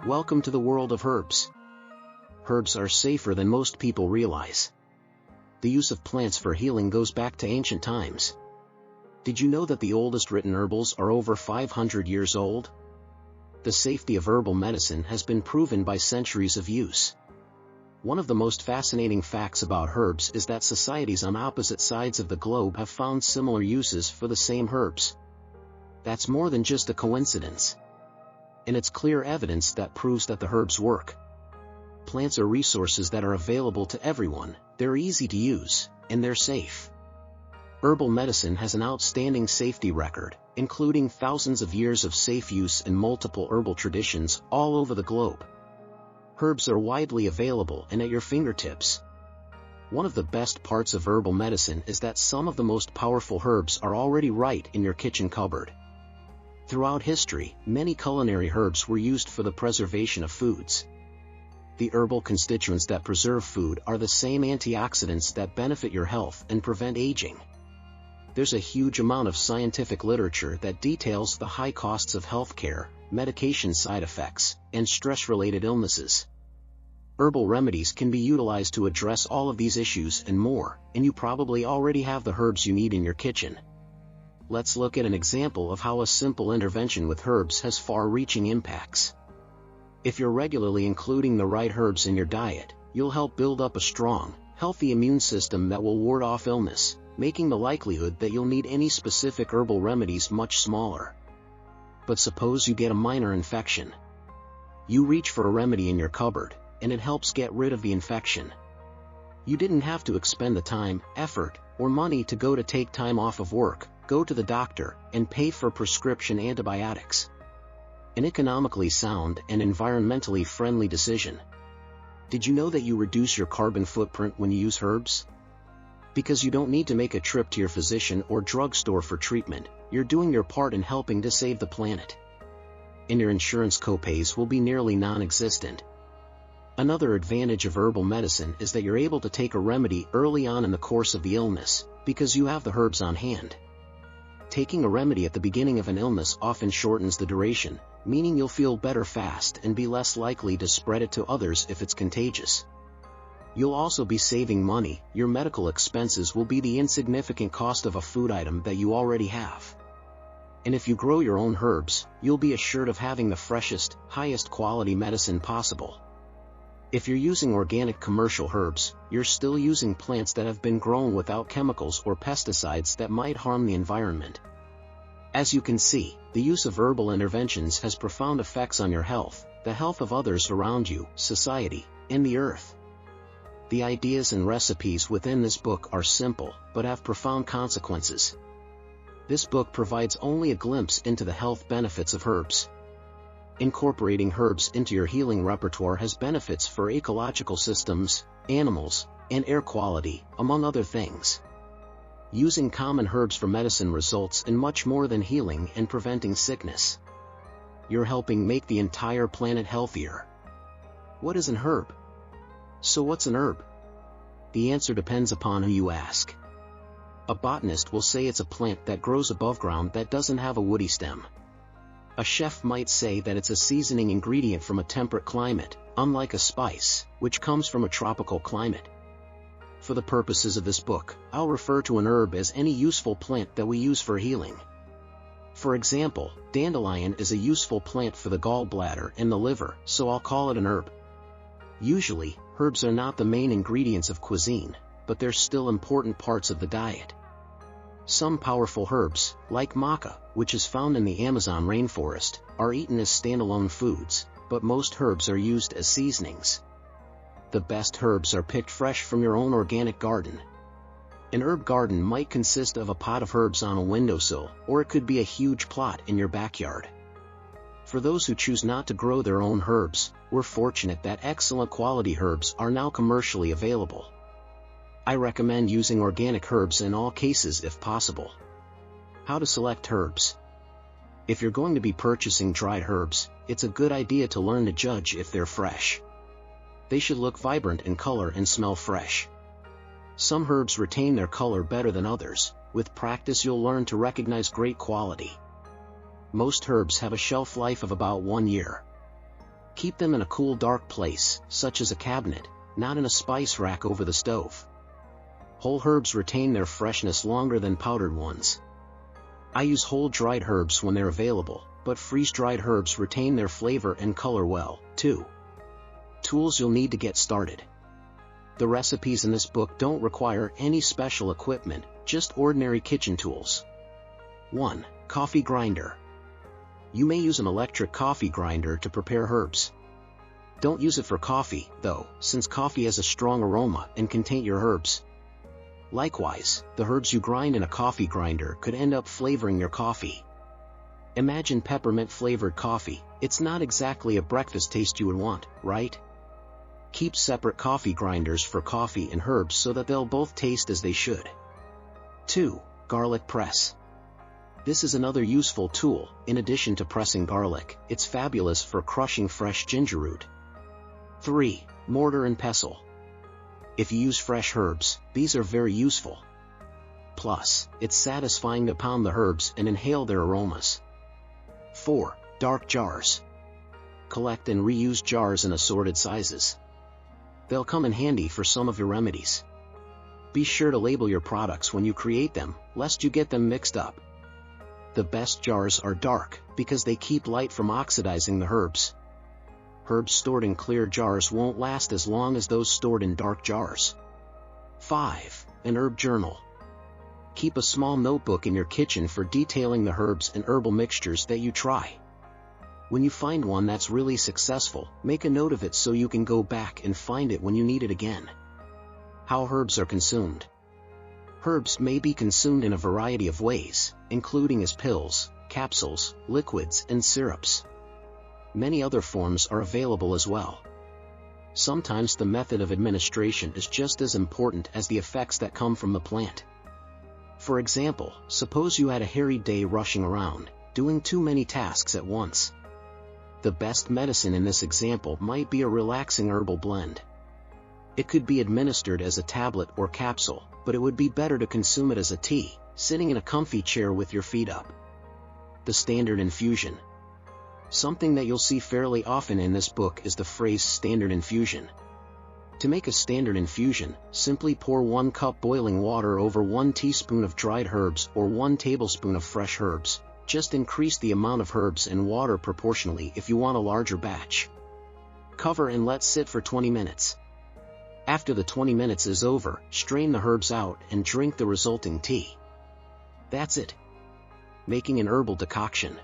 Welcome to the world of herbs. Herbs are safer than most people realize. The use of plants for healing goes back to ancient times. Did you know that the oldest written herbals are over 500 years old? The safety of herbal medicine has been proven by centuries of use. One of the most fascinating facts about herbs is that societies on opposite sides of the globe have found similar uses for the same herbs. That's more than just a coincidence. And it's clear evidence that proves that the herbs work. Plants are resources that are available to everyone, they're easy to use, and they're safe. Herbal medicine has an outstanding safety record, including thousands of years of safe use in multiple herbal traditions all over the globe. Herbs are widely available and at your fingertips. One of the best parts of herbal medicine is that some of the most powerful herbs are already right in your kitchen cupboard. Throughout history, many culinary herbs were used for the preservation of foods. The herbal constituents that preserve food are the same antioxidants that benefit your health and prevent aging. There's a huge amount of scientific literature that details the high costs of healthcare, medication side effects, and stress-related illnesses. Herbal remedies can be utilized to address all of these issues and more, and you probably already have the herbs you need in your kitchen. Let's look at an example of how a simple intervention with herbs has far-reaching impacts. If you're regularly including the right herbs in your diet, you'll help build up a strong, healthy immune system that will ward off illness, making the likelihood that you'll need any specific herbal remedies much smaller. But suppose you get a minor infection. You reach for a remedy in your cupboard, and it helps get rid of the infection. You didn't have to expend the time, effort, or money to take time off of work, go to the doctor, and pay for prescription antibiotics. An economically sound and environmentally friendly decision. Did you know that you reduce your carbon footprint when you use herbs? Because you don't need to make a trip to your physician or drugstore for treatment, you're doing your part in helping to save the planet. And your insurance copays will be nearly non-existent. Another advantage of herbal medicine is that you're able to take a remedy early on in the course of the illness, because you have the herbs on hand. Taking a remedy at the beginning of an illness often shortens the duration, meaning you'll feel better fast and be less likely to spread it to others if it's contagious. You'll also be saving money. Your medical expenses will be the insignificant cost of a food item that you already have. And if you grow your own herbs, you'll be assured of having the freshest, highest quality medicine possible. If you're using organic commercial herbs, you're still using plants that have been grown without chemicals or pesticides that might harm the environment. As you can see, the use of herbal interventions has profound effects on your health, the health of others around you, society, and the earth. The ideas and recipes within this book are simple, but have profound consequences. This book provides only a glimpse into the health benefits of herbs. Incorporating herbs into your healing repertoire has benefits for ecological systems, animals, and air quality, among other things. Using common herbs for medicine results in much more than healing and preventing sickness. You're helping make the entire planet healthier. What is an herb? So what's an herb? The answer depends upon who you ask. A botanist will say it's a plant that grows above ground that doesn't have a woody stem. A chef might say that it's a seasoning ingredient from a temperate climate, unlike a spice, which comes from a tropical climate. For the purposes of this book, I'll refer to an herb as any useful plant that we use for healing. For example, dandelion is a useful plant for the gallbladder and the liver, so I'll call it an herb. Usually, herbs are not the main ingredients of cuisine, but they're still important parts of the diet. Some powerful herbs, like maca, which is found in the Amazon rainforest, are eaten as standalone foods, but most herbs are used as seasonings. The best herbs are picked fresh from your own organic garden. An herb garden might consist of a pot of herbs on a windowsill, or it could be a huge plot in your backyard. For those who choose not to grow their own herbs, we're fortunate that excellent quality herbs are now commercially available. I recommend using organic herbs in all cases if possible. How to select herbs. If you're going to be purchasing dried herbs, it's a good idea to learn to judge if they're fresh. They should look vibrant in color and smell fresh. Some herbs retain their color better than others. With practice you'll learn to recognize great quality. Most herbs have a shelf life of about 1 year. Keep them in a cool dark place, such as a cabinet, not in a spice rack over the stove. Whole herbs retain their freshness longer than powdered ones. I use whole dried herbs when they're available, but freeze-dried herbs retain their flavor and color well, too. Tools you'll need to get started. The recipes in this book don't require any special equipment, just ordinary kitchen tools. 1. Coffee grinder. You may use an electric coffee grinder to prepare herbs. Don't use it for coffee, though, since coffee has a strong aroma and can taint your herbs. Likewise, the herbs you grind in a coffee grinder could end up flavoring your coffee. Imagine peppermint-flavored coffee. It's not exactly a breakfast taste you would want, right? Keep separate coffee grinders for coffee and herbs so that they'll both taste as they should. 2. Garlic press. This is another useful tool. In addition to pressing garlic, it's fabulous for crushing fresh ginger root. 3. Mortar and pestle. If you use fresh herbs, these are very useful. Plus, it's satisfying to pound the herbs and inhale their aromas. 4. Dark jars. Collect and reuse jars in assorted sizes. They'll come in handy for some of your remedies. Be sure to label your products when you create them, lest you get them mixed up. The best jars are dark, because they keep light from oxidizing the herbs. Herbs stored in clear jars won't last as long as those stored in dark jars. 5. An herb journal. Keep a small notebook in your kitchen for detailing the herbs and herbal mixtures that you try. When you find one that's really successful, make a note of it so you can go back and find it when you need it again. How herbs are consumed. Herbs may be consumed in a variety of ways, including as pills, capsules, liquids, and syrups. Many other forms are available as well. Sometimes the method of administration is just as important as the effects that come from the plant. For example, suppose you had a harried day rushing around, doing too many tasks at once. The best medicine in this example might be a relaxing herbal blend. It could be administered as a tablet or capsule, but it would be better to consume it as a tea, sitting in a comfy chair with your feet up. The standard infusion. Something that you'll see fairly often in this book is the phrase standard infusion. To make a standard infusion, simply pour 1 cup boiling water over 1 teaspoon of dried herbs or 1 tablespoon of fresh herbs. Just increase the amount of herbs and water proportionally if you want a larger batch. Cover and let sit for 20 minutes. After the 20 minutes is over, strain the herbs out and drink the resulting tea. That's it. Making an herbal decoction.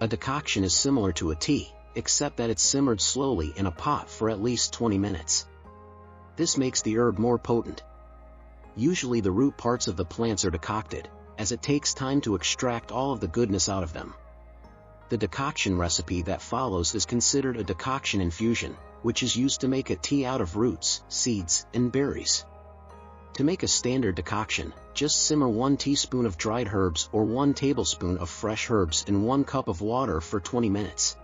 A decoction is similar to a tea, except that it's simmered slowly in a pot for at least 20 minutes. This makes the herb more potent. Usually the root parts of the plants are decocted, as it takes time to extract all of the goodness out of them. The decoction recipe that follows is considered a decoction infusion, which is used to make a tea out of roots, seeds, and berries. To make a standard decoction, just simmer 1 teaspoon of dried herbs or 1 tablespoon of fresh herbs in 1 cup of water for 20 minutes.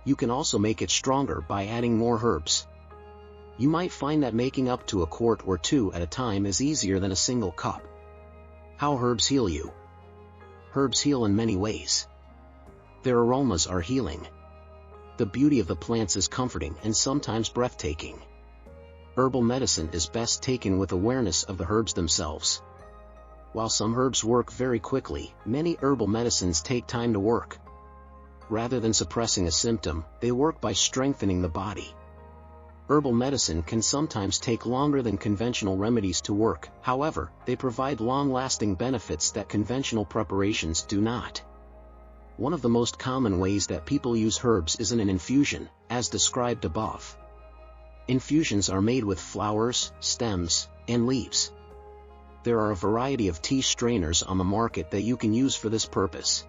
You can also make it stronger by adding more herbs. You might find that making up to a quart or 2 at a time is easier than a single cup. How herbs heal you. Herbs heal in many ways. Their aromas are healing. The beauty of the plants is comforting and sometimes breathtaking. Herbal medicine is best taken with awareness of the herbs themselves. While some herbs work very quickly, many herbal medicines take time to work. Rather than suppressing a symptom, they work by strengthening the body. Herbal medicine can sometimes take longer than conventional remedies to work, however, they provide long-lasting benefits that conventional preparations do not. One of the most common ways that people use herbs is in an infusion, as described above. Infusions are made with flowers, stems, and leaves. There are a variety of tea strainers on the market that you can use for this purpose.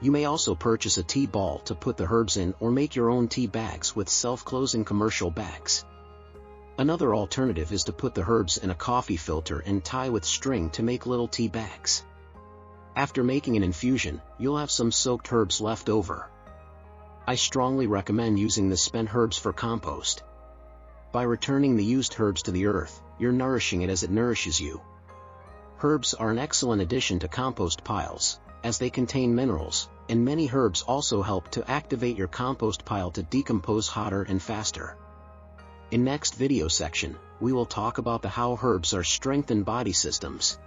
You may also purchase a tea ball to put the herbs in or make your own tea bags with self-closing commercial bags. Another alternative is to put the herbs in a coffee filter and tie with string to make little tea bags. After making an infusion, you'll have some soaked herbs left over. I strongly recommend using the spent herbs for compost. By returning the used herbs to the earth, you're nourishing it as it nourishes you. Herbs are an excellent addition to compost piles, as they contain minerals, And many herbs also help to activate your compost pile to decompose hotter and faster. In next video section, we will talk about how herbs are strengthen body systems.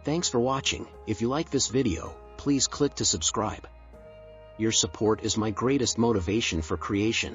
Thanks for watching. If you like this video, please click to subscribe. Your support is my greatest motivation for creation.